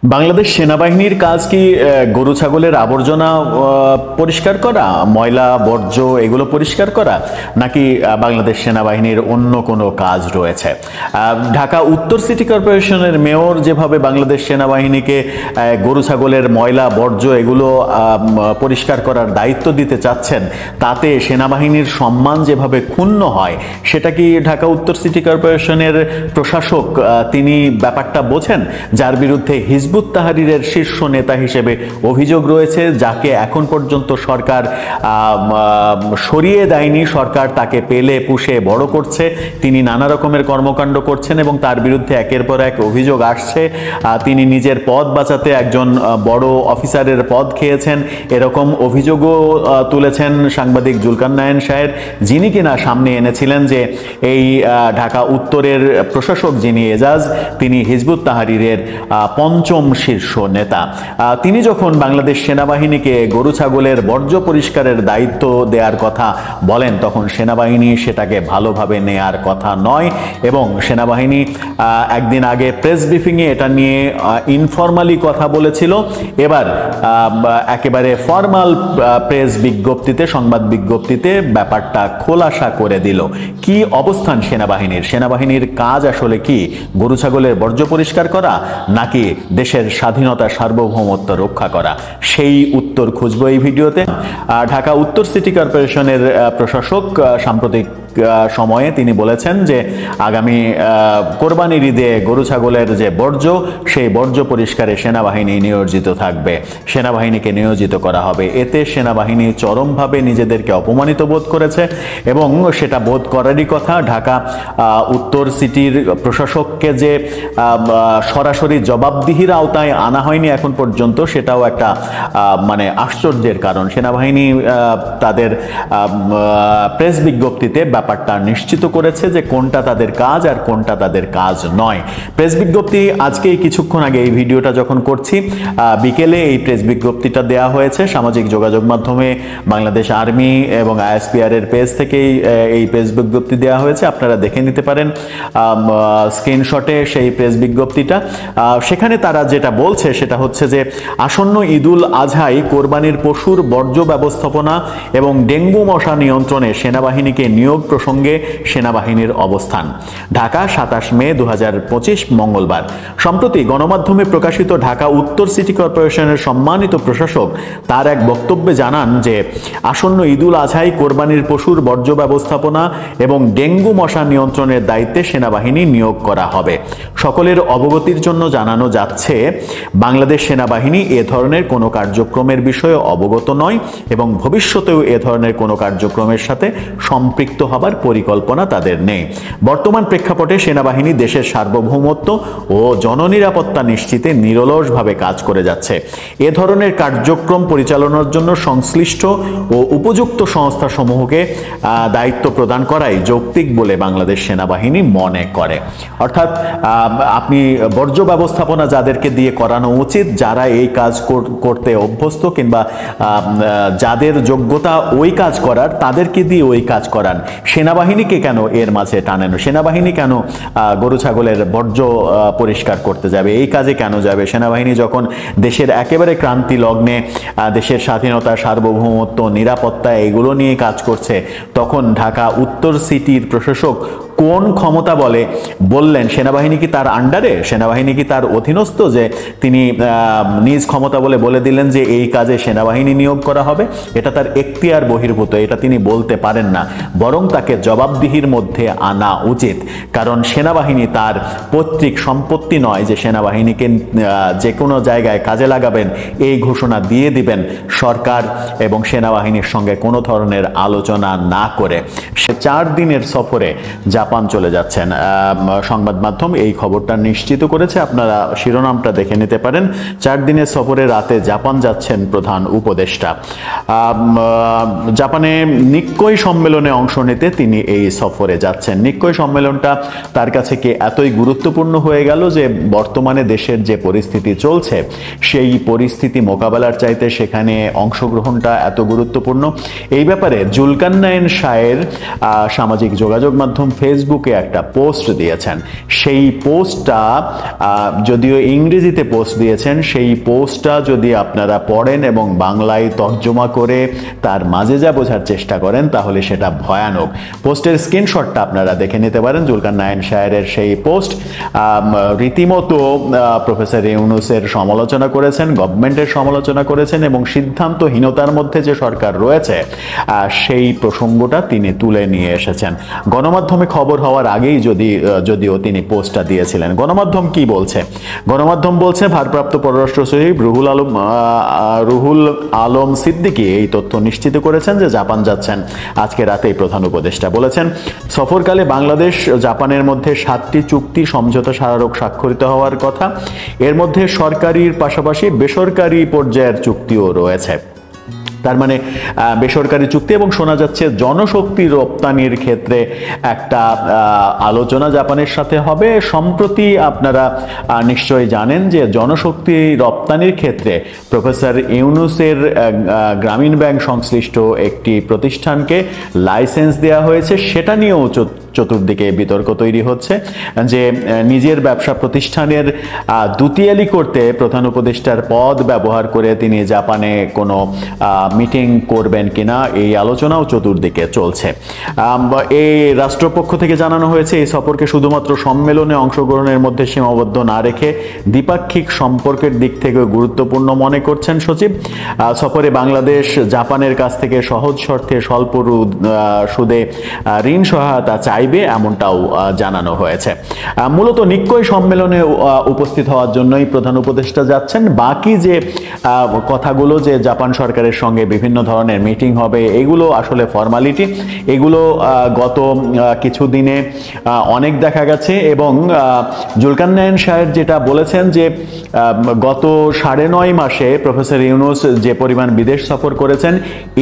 বাংলাদেশ সেনাবাহিনীর কাজ কি গরু ছাগলের আবর্জনা পরিষ্কার করা, ময়লা বর্জ্য এগুলো পরিষ্কার করা, নাকি বাংলাদেশ সেনাবাহিনীর অন্য কোনো কাজ রয়েছে? ঢাকা উত্তর সিটি কর্পোরেশনের মেয়র যেভাবে বাংলাদেশ সেনাবাহিনীকে গরু ছাগলের ময়লা বর্জ্য এগুলো পরিষ্কার করার দায়িত্ব দিতে চাচ্ছেন, তাতে সেনাবাহিনীর সম্মান যেভাবে ক্ষুণ্ণ হয়, সেটা কি ঢাকা উত্তর সিটি কর্পোরেশনের প্রশাসক তিনি ব্যাপারটা বোঝেন? যার বিরুদ্ধে হিজবুত তাহরীরের শীর্ষ নেতা হিসেবে অভিযোগ রয়েছে, যাকে এখন পর্যন্ত সরকার সরিয়ে দেয়নি, সরকার তাকে পেলে পুষে বড় করছে, তিনি নানা রকমের কর্মকাণ্ড করছেন এবং তার বিরুদ্ধে একের পর এক অভিযোগ আসছে। তিনি নিজের পদ বাঁচাতে একজন বড় অফিসারের পদ খেয়েছেন, এরকম অভিযোগও তুলেছেন সাংবাদিক জুলকারনাইন সাহেব, যিনি কিনা সামনে এনেছিলেন যে এই ঢাকা উত্তরের প্রশাসক যিনি এজাজ, তিনি হিজবুত তাহরীরের পঞ্চম শীর্ষ নেতা। তিনি যখন বাংলাদেশ সেনাবাহিনীকে গরু ছাগলের বর্জ্য পরিষ্কারের দায়িত্ব দেওয়ার কথা বলেন, তখন সেনাবাহিনী সেটাকে ভালোভাবে নেয়ার কথা নয় এবং সেনাবাহিনী একদিন আগে প্রেস ব্রিফিংয়ে এটা নিয়ে ইনফরমালি কথা বলেছিল। এবার একেবারে ফর্মাল প্রেস বিজ্ঞপ্তিতে, সংবাদ বিজ্ঞপ্তিতে ব্যাপারটা খোলাসা করে দিল। কি অবস্থান সেনাবাহিনীর? সেনাবাহিনীর কাজ আসলে কি গরু ছাগলের বর্জ্য পরিষ্কার করা, নাকি দেশের স্বাধীনতা সার্বভৌমত্ব রক্ষা করা? সেই উত্তর খুঁজবো এই ভিডিওতে। ঢাকা উত্তর সিটি কর্পোরেশনের প্রশাসক সাম্প্রতিক সময়ে তিনি বলেছেন যে আগামী কোরবানির ঈদে গরু ছাগলের যে বর্জ্য, সেই বর্জ্য পরিষ্কারে সেনাবাহিনী নিয়োজিত থাকবে, সেনাবাহিনীকে নিয়োজিত করা হবে। এতে সেনাবাহিনী চরমভাবে নিজেদেরকে অপমানিত বোধ করেছে এবং সেটা বোধ করারই কথা। ঢাকা উত্তর সিটির প্রশাসককে যে সরাসরি জবাবদিহির আওতায় আনা হয়নি এখন পর্যন্ত, সেটাও একটা মানে আশ্চর্যের কারণ। সেনাবাহিনী তাদের প্রেস বিজ্ঞপ্তিতে ব্যাপারটা নিশ্চিত করেছে যে কোনটা তাদের কাজ আর কোনটা তাদের কাজ নয়। প্রেস বিজ্ঞপ্তি আজকেই কিছুক্ষণ আগে, এই ভিডিওটা যখন করছি বিকেলে এই প্রেস বিজ্ঞপ্তিটা দেয়া হয়েছে সামাজিক যোগাযোগ মাধ্যমে। বাংলাদেশ আর্মি এবং আইএসপিআর এর পেজ থেকেই এই প্রেস বিজ্ঞপ্তি দেওয়া হয়েছে, আপনারা দেখে নিতে পারেন স্ক্রিনশটে সেই প্রেস বিজ্ঞপ্তিটা। সেখানে তারা যেটা বলছে সেটা হচ্ছে যে আসন্ন ঈদুল আজহায় কোরবানির পশুর বর্জ্য ব্যবস্থাপনা এবং ডেঙ্গু মশা নিয়ন্ত্রণে সেনাবাহিনীকে নিয়োগ প্রসঙ্গে সেনাবাহিনীর অবস্থান। ঢাকা 27 মে 2025 মঙ্গলবার। সম্প্রতি গণমাধ্যমে প্রকাশিত ঢাকা উত্তর সিটি কর্পোরেশনের সম্মানিত প্রশাসক তার এক বক্তব্যে জানান যে আসন্ন ঈদুল আজহায় কোরবানির পশুর বর্জ্য ব্যবস্থাপনা এবং ডেঙ্গু মশা নিয়ন্ত্রণের দায়িত্বে সেনাবাহিনী নিয়োগ করা হবে। সকলের অবগতির জন্য জানানো যাচ্ছে, বাংলাদেশ সেনাবাহিনী এ ধরনের কোনো কার্যক্রমের বিষয়ে অবগত নয় এবং ভবিষ্যতেও এ ধরনের কোনো কার্যক্রমের সাথে সম্পৃক্ত হবার পরিকল্পনা তাদের নেই। বর্তমান প্রেক্ষাপটে সেনাবাহিনী দেশের সার্বভৌমত্ব ও জননিরাপত্তা নিশ্চিতে নিরলসভাবে কাজ করে যাচ্ছে। এ ধরনের কার্যক্রম পরিচালনার জন্য সংশ্লিষ্ট ও উপযুক্ত সংস্থাসমূহকে দায়িত্ব প্রদান করাই যৌক্তিক বলে বাংলাদেশ সেনাবাহিনী মনে করে। অর্থাৎ আপনি বর্জ্য ব্যবস্থাপনা যাদেরকে দিয়ে করানো উচিত, যারা এই কাজ করতে অভ্যস্ত কিংবা যাদের যোগ্যতা ওই কাজ করার, তাদেরকে দিয়ে ওই কাজ করান। সেনাবাহিনীকে কেন এর মাঝে টানেন? সেনাবাহিনী কেন গরু ছাগলের বর্জ্য পরিষ্কার করতে যাবে? এই কাজে কেন যাবে? সেনাবাহিনী যখন দেশের একেবারে ক্রান্তি লগ্নে দেশের স্বাধীনতা, সার্বভৌমত্ব, নিরাপত্তা এগুলো নিয়ে কাজ করছে, তখন ঢাকা উত্তর সিটির প্রশাসক কোন ক্ষমতা বলে বললেন সেনাবাহিনী কি তার আন্ডারে? সেনাবাহিনী কি তার অধীনস্থ যে তিনি নিজ ক্ষমতা বলে দিলেন যে এই কাজে সেনাবাহিনী নিয়োগ করা হবে? এটা তার এখতিয়ার বহির্ভূত, এটা তিনি বলতে পারেন না, বরং তাকে জবাবদিহির মধ্যে আনা উচিত। কারণ সেনাবাহিনী তার পৈতৃক সম্পত্তি নয় যে সেনাবাহিনীকে যে কোনো জায়গায় কাজে লাগাবেন এই ঘোষণা দিয়ে দিবেন সরকার এবং সেনাবাহিনীর সঙ্গে কোনো ধরনের আলোচনা না করে। সে 4 দিনের সফরে জাপান চলে যাচ্ছেন। সংবাদ মাধ্যম এই খবরটা নিশ্চিত করেছে, আপনারা শিরোনামটা দেখে নিতে পারেন। 4 দিনের সফরে রাতে জাপান যাচ্ছেন প্রধান উপদেষ্টা। জাপানে নিক্কই সম্মেলনে অংশ নিতে তিনি এই সফরে যাচ্ছেন। নিক্কই সম্মেলনটা তার কাছে কি এতই গুরুত্বপূর্ণ হয়ে গেল যে বর্তমানে দেশের যে পরিস্থিতি চলছে, সেই পরিস্থিতি মোকাবেলার চাইতে সেখানে অংশগ্রহণটা এত গুরুত্বপূর্ণ। এই ব্যাপারে জুলকারনাইন সাহেব সামাজিক যোগাযোগ মাধ্যম ফেসবুক ফেসবুকে একটা পোস্ট দিয়েছেন। সেই পোস্টটা যদিও ইংরেজিতে পোস্ট দিয়েছেন, সেই পোস্টটা যদি আপনারা পড়েন এবং বাংলায় তর্জমা করে তার মাঝে যা বোঝার চেষ্টা করেন তাহলে সেটা ভয়ানক। পোস্টের স্ক্রিনশটটা আপনারা দেখে নিতে পারেন। জুলকারনাইন সাহেবের সেই পোস্ট রীতিমতো প্রফেসর ইউনূসের সমালোচনা করেছেন, গভর্নমেন্টের সমালোচনা করেছেন এবং সিদ্ধান্তহীনতার মধ্যে যে সরকার রয়েছে সেই প্রসঙ্গটা তিনি তুলে নিয়ে এসেছেন। গণমাধ্যমে খবর হওয়ার আগেই যদিও তিনি পোস্টটা দিয়েছিলেন। গণমাধ্যম কি বলছে? গণমাধ্যম বলছে ভারপ্রাপ্ত পররাষ্ট্র সচিব রুহুল আলম সিদ্দিকী এই তথ্য নিশ্চিত করেছেন যে জাপান যাচ্ছেন আজকে রাতেই প্রধান উপদেষ্টা। বলেছেন সফরকালে বাংলাদেশ জাপানের মধ্যে 7টি চুক্তি সমঝোতা স্মারক স্বাক্ষরিত হওয়ার কথা। এর মধ্যে সরকারির পাশাপাশি বেসরকারি পর্যায়ের চুক্তিও রয়েছে। তার মানে বেসরকারি চুক্তি এবং শোনা যাচ্ছে জনশক্তি রপ্তানির ক্ষেত্রে একটা আলোচনা জাপানের সাথে হবে। সম্প্রতি আপনারা নিশ্চয়ই জানেন যে জনশক্তি রপ্তানির ক্ষেত্রে প্রফেসর ইউনূসের গ্রামীণ ব্যাংক সংশ্লিষ্ট একটি প্রতিষ্ঠানকে লাইসেন্স দেওয়া হয়েছে। সেটা নিয়েও চতুর্দিকে বিতর্ক তৈরি হচ্ছে যে নিজের ব্যবসা প্রতিষ্ঠানের দুতিয়ালি করতে প্রধান উপদেষ্টার পদ ব্যবহার করে তিনি জাপানে কোনো মিটিং করবেন কিনা, এই আলোচনাও চতুর্দিকে চলছে। এই রাষ্ট্রপক্ষ থেকে জানানো হয়েছে এই সফরকে শুধুমাত্র সম্মেলনে অংশগ্রহণের মধ্যে সীমাবদ্ধ না রেখে দ্বিপাক্ষিক সম্পর্কের দিক থেকে গুরুত্বপূর্ণ মনে করছেন সচিব। সফরে বাংলাদেশ জাপানের কাছ থেকে সহজ শর্তে স্বল্প সুদে ঋণ সহায়তা চাইবে এমনটাও জানানো হয়েছে। মূলত নিক্কই সম্মেলনে উপস্থিত হওয়ার জন্যই প্রধান উপদেষ্টা যাচ্ছেন। বাকি যে কথাগুলো যে জাপান সরকারের সঙ্গে বিভিন্ন ধরনের মিটিং হবে এগুলো আসলে ফর্মালিটি। এগুলো গত কিছুদিনে অনেক দেখা গেছে এবং জুলকারনাইন সাহেব যেটা বলেছেন যে গত 9.5 মাসে প্রফেসর ইউনূস যে পরিমাণ বিদেশ সফর করেছেন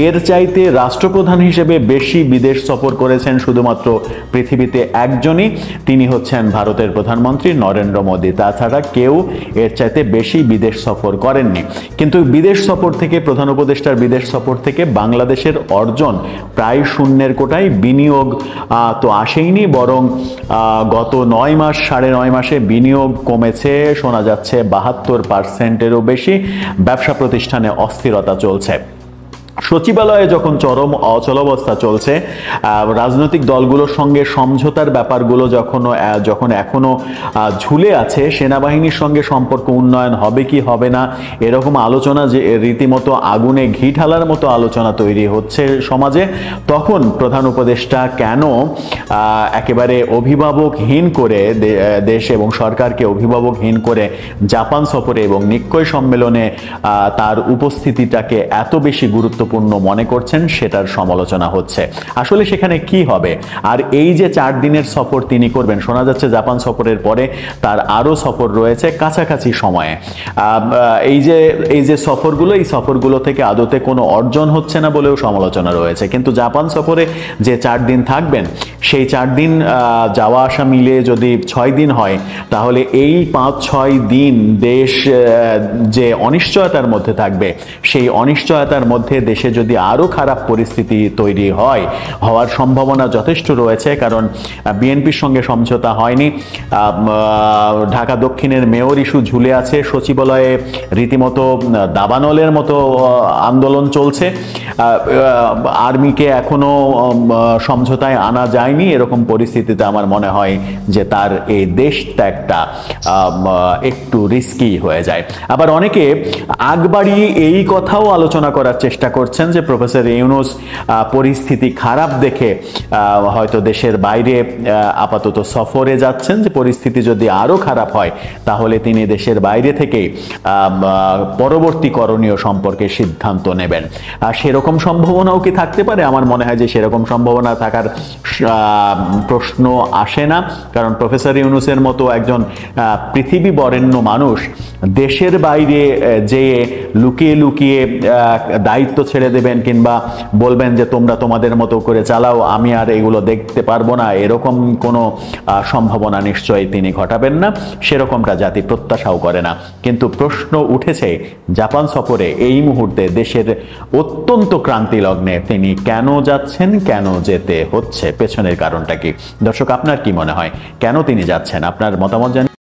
এর চাইতে রাষ্ট্রপ্রধান হিসেবে বেশি বিদেশ সফর করেছেন শুধুমাত্র পৃথিবীতে একজনই, তিনি হচ্ছেন ভারতের প্রধানমন্ত্রী নরেন্দ্র মোদী। তাছাড়া কেউ এর চাইতে বেশি বিদেশ সফর করেননি। কিন্তু বিদেশ সফর থেকে প্রধান উপদেষ্টার বিদেশ সফর থেকে বাংলাদেশের অর্জন প্রায় শূন্যের কোটায়। বিনিয়োগ তো আসেইনি, বরং গত 9 মাসে বিনিয়োগ কমেছে শোনা যাচ্ছে 72%-এরও বেশি। ব্যবসা প্রতিষ্ঠানে অস্থিরতা চলছে। সচিবালয়ে যখন চরম অচলাবস্থা চলছে, রাজনৈতিক দলগুলোর সঙ্গে সমঝোতার ব্যাপারগুলো যখন এখনো ঝুলে আছে, সেনাবাহিনীর সঙ্গে সম্পর্ক উন্নয়ন হবে কি হবে না এরকম আলোচনা যে রীতিমতো আগুনে ঘি ঢালার মতো আলোচনা তৈরি হচ্ছে সমাজে, তখন প্রধান উপদেষ্টা কেন একেবারে অভিভাবকহীন করে দেশ এবং সরকারকে অভিভাবকহীন করে জাপান সফরে এবং নিক্কই সম্মেলনে তার উপস্থিতিটাকে এত বেশি গুরুত্বপূর্ণ মনে করছেন সেটার সমালোচনা হচ্ছে। আসলে সেখানে কি হবে? আর এই যে 4 দিনের সফর তিনি করবেন, শোনা যাচ্ছে জাপান সফরের পরে তার আরো সফর রয়েছে কাছাকাছি সময়ে। এই যে সফরগুলো, এই সফরগুলো থেকে আদতে কোনো অর্জন হচ্ছে না বলেও সমালোচনা রয়েছে। কিন্তু জাপান সফরে যে 4 দিন থাকবেন, সেই 4 দিন যাওয়া আসা মিলে যদি 6 দিন হয়, তাহলে এই 5-6 দিন দেশ যে অনিশ্চয়তার মধ্যে থাকবে, সেই অনিশ্চয়তার মধ্যে দেশে যদি আরো খারাপ পরিস্থিতি তৈরি হওয়ার সম্ভাবনা যথেষ্ট রয়েছে। কারণ বিএনপির সঙ্গে সমঝোতা হয়নি, ঢাকা দক্ষিণের মেয়র ইস্যু ঝুলে আছে, সচিবালয়ে রীতিমতো দাবানলের মতো আন্দোলন চলছে, আর্মিকে এখনো সমঝোতায় আনা যায়নি। এরকম পরিস্থিতিতে আমার মনে হয় যে তার এই দেশটা একটা একটু রিস্কি হয়ে যায়। আবার অনেকে আগবাড়িয়ে এই কথাও আলোচনা করার চেষ্টা করছেন যে প্রফেসর ইউনূস পরিস্থিতি খারাপ দেখে হয়তো দেশের বাইরে আপাতত সফরে যাচ্ছেন, যে পরিস্থিতি যদি আরো খারাপ হয় তাহলে তিনি দেশের বাইরে থেকেই পরবর্তী করণীয় সম্পর্কে সিদ্ধান্ত নেবেন। সেরকম সম্ভাবনাও কি থাকতে পারে? আমার মনে হয় যে সেরকম সম্ভাবনা থাকার প্রশ্ন আসে না। কারণ প্রফেসর ইউনূসের মতো একজন পৃথিবী বরেণ্য মানুষ দেশের বাইরে যে লুকিয়ে লুকিয়ে দায়িত্ব ছেড়ে দেবেন কিংবা বলবেন যে তোমরা তোমাদের মতো করে চালাও, আমি আর এগুলো দেখতে পারবো না, এরকম কোনো সম্ভাবনা নিশ্চয়ই তিনি ঘটাবেন না, সেরকমটা জাতি প্রত্যাশাও করে না। কিন্তু প্রশ্ন উঠেছে জাপান সফরে এই মুহূর্তে দেশের অত্যন্ত ক্রান্তি লগ্নে তিনি কেন যাচ্ছেন, কেন যেতে হচ্ছে, পেছনের কারণটা কি? দর্শক, আপনার কি মনে হয় কেন তিনি যাচ্ছেন? আপনার মতামত জানিয়ে